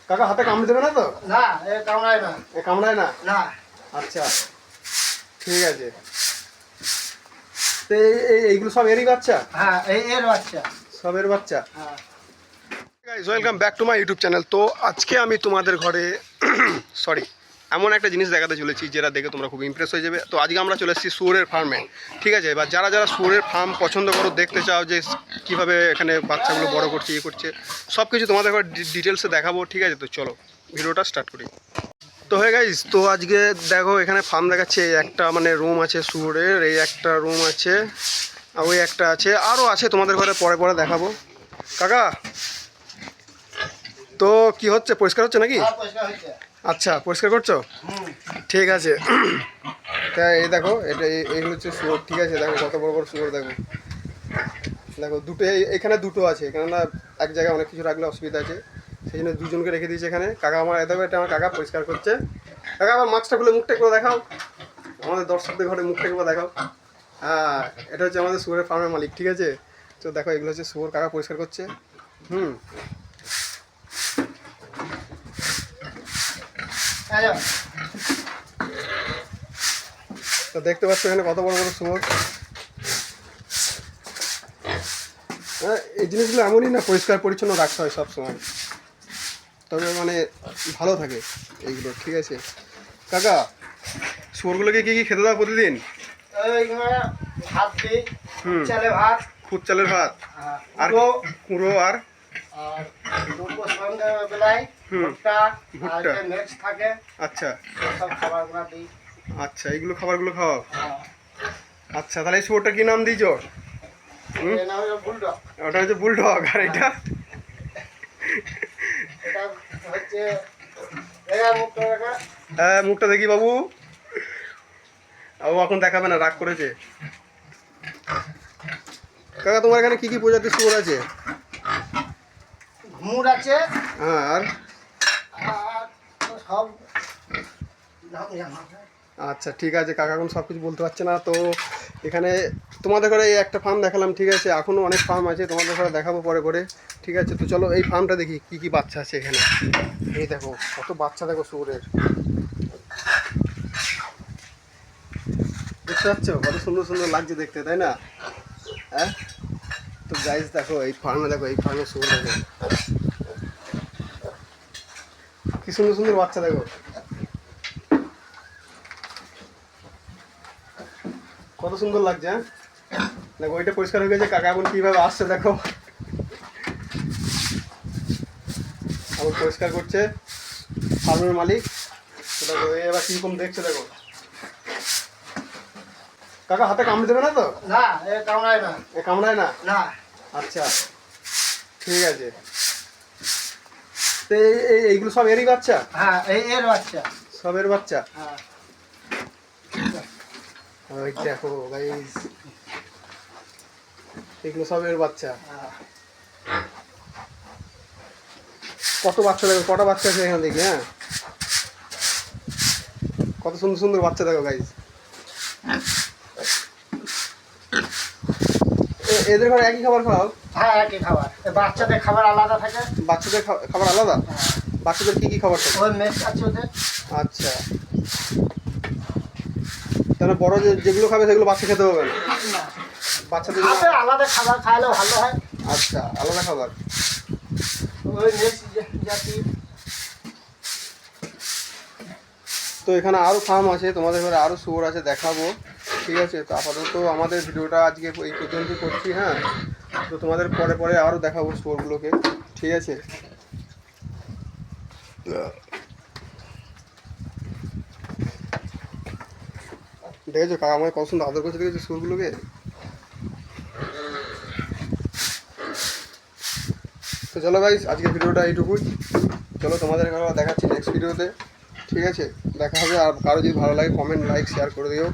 কাকা হাতে কামড়ে দেবে না তো? না, এ কামড়ায় না। এ কামড়ায় না? না। আচ্ছা ঠিক আছে। তো এইগুলো সব এরই বাচ্চা? হ্যাঁ, এর বাচ্চা। সবের বাচ্চা? হ্যাঁ। Guys welcome back to my YouTube channel. তো আজকে আমি তোমাদের ঘরে সরি এমন একটা জিনিস দেখাতে চলেছি যেটা দেখে তোমরা খুব ইমপ্রেস হয়ে যাবে। তো আজকে আমরা চলে এসেছি শুয়োরের ফার্মে, ঠিক আছে। এবার যারা যারা শুয়োরের ফার্ম পছন্দ করো, দেখতে চাও যে কীভাবে এখানে বাচ্চাগুলো বড় করছে, ইয়ে করছে, সব কিছু তোমাদের ঘরে ডিটেলসে দেখাবো, ঠিক আছে। তো চলো ভিডিওটা স্টার্ট করি। তো হয়ে গাইস, তো আজকে দেখো এখানে ফার্ম দেখাচ্ছে। একটা মানে রুম আছে শুয়োরের, এই একটা রুম আছে, আর ওই একটা আছে, আরও আছে, তোমাদের ঘরে পরে পরে দেখাবো। কাকা তো কি হচ্ছে, পরিষ্কার হচ্ছে নাকি? আচ্ছা পরিষ্কার করছো, ঠিক আছে। তা এই দেখো, এটা এই হচ্ছে শুয়োর, ঠিক আছে। দেখো কত বড় বড় শুয়োর, দেখো দেখো দুটো এখানে দুটো আছে, কেননা এক জায়গায় অনেক কিছু রাখলে অসুবিধা আছে, সেই জন্য দুজনকে রেখে দিয়েছে এখানে। কাকা আমার দেখো, এটা আমার কাকা পরিষ্কার করছে। কাকা আবার মাস্কটা খুলে মুখটা করে দেখাও, আমাদের দর্শকদের ঘরে মুখটা করে দেখাও। হ্যাঁ, এটা হচ্ছে আমাদের শুয়োরের ফার্মের মালিক, ঠিক আছে। তো দেখো এগুলো হচ্ছে শুয়োর, কাকা পরিষ্কার করছে। তো দেখতে পাচ্ছ এখানে কত বড় বড় শুয়োর। হ্যাঁ, এই জিনিসগুলো এমনই না, পরিষ্কার পরিচ্ছন্ন রাখতে হয় সব সময়, তবে মানে ভালো থাকে এইগুলো, ঠিক আছে। কাকা শুয়োরগুলোকে কি কি খেতে দাও প্রতিদিন? ভাত দিই, চালের ভাত, খুদ চালের ভাত, আর কুঁড়ো, আর বেলায় ভুট্টা। মিক্স থাকে। আচ্ছা সব খাবারগুলো দিই। আচ্ছা, এইগুলো খাবারগুলো খাওয়াও। আচ্ছা, তাহলে এই শুয়োরটা কি নাম দিয়েছ? বুলডগ। ওটা হচ্ছে বুলডগ, আর এটা হচ্ছে হ্যাঁ, মুখটা দেখি বাবু। ও এখন দেখাবে না, রাগ করেছে। কাকা তোমার এখানে কি কি প্রজাতির শুয়োর আছে? ঘুমুর আছে, হ্যাঁ, আর সব। আচ্ছা ঠিক আছে, কাকা এখন সব কিছু বলতে পারছে না। তো এখানে তোমাদের ঘরে এই একটা ফার্ম দেখালাম, ঠিক আছে। এখনও অনেক ফার্ম আছে, তোমাদের ঘরে দেখাবো পরে পরে, ঠিক আছে। তো চলো এই ফার্মটা দেখি কি কি বাচ্চা আছে এখানে। এই দেখো কত বাচ্চা, দেখো শুয়োরের, দেখতে পাচ্ছ কত সুন্দর সুন্দর লাগছে দেখতে, তাই না? হ্যাঁ, তো গাইস দেখো এই ফার্মে, দেখো এই ফার্মে শুয়োর, দেখো কি সুন্দর সুন্দর বাচ্চা, দেখো কত সুন্দর লাগছে। হ্যাঁ দেখো, ওইটা পরিষ্কার হয়ে গেছে। কাকা এখন কীভাবে আসছে দেখো, এখন পরিষ্কার করছে ফার্মের মালিক। তো দেখো এবার কীরকম দেখছে, দেখো। কাকা হাতে কামড়ে দেবে না তো? না, এ কামড়ায় না। এ কামড়ায় না? না। আচ্ছা ঠিক আছে। তো এইগুলো সব এরই বাচ্চা? হ্যাঁ, এর বাচ্চা। সবের বাচ্চা? হ্যাঁ। ওই দেখো গাইস, এগুলো সবের বাচ্চা। কত বাচ্চা, দেখো কটা বাচ্চা আছে এখানে দেখি। হ্যাঁ, কত সুন্দর সুন্দর বাচ্চা, দেখো গাইস। এদের ঘরে একই খাবার খাও? হ্যাঁ, একই খাবার। বাচ্চাদের খাবার আলাদা থাকে। বাচ্চাদের খাবার আলাদা? বাচ্চাদের কি কি খাবার থাকে? ওই মেস আছে ওদের। আচ্ছা, তাহলে বড় যেগুলো খাবে সেগুলো বাচ্চা খেতে হবে না? বাচ্চাদের আলাদা খাবার খাইলে ভালো হয়। আচ্ছা, আলাদা খাবার। ওই মেস জাতি। তো এখানে আরও ফার্ম আছে, তোমাদের ঘরে আরও শুয়োর আছে, দেখাবো, ঠিক আছে। তো আপাতত আমাদের ভিডিওটা আজকে এই পর্যন্তই করছি। হ্যাঁ, তো তোমাদের পরে পরে আরও দেখাবো শুয়োরগুলোকে, ঠিক আছে। দেখেছো কাকা আমায় কত সুন্দর আদর করছে, দেখেছো শুয়োরগুলোকে। তো চলো গাইস, আজকে ভিডিওটা এইটুকুই। চলো তোমাদের দেখাচ্ছি নেক্সট ভিডিওতে, ঠিক আছে। দেখা হবে। আর কারো যদি ভালো লাগে কমেন্ট, লাইক, শেয়ার করে দিও।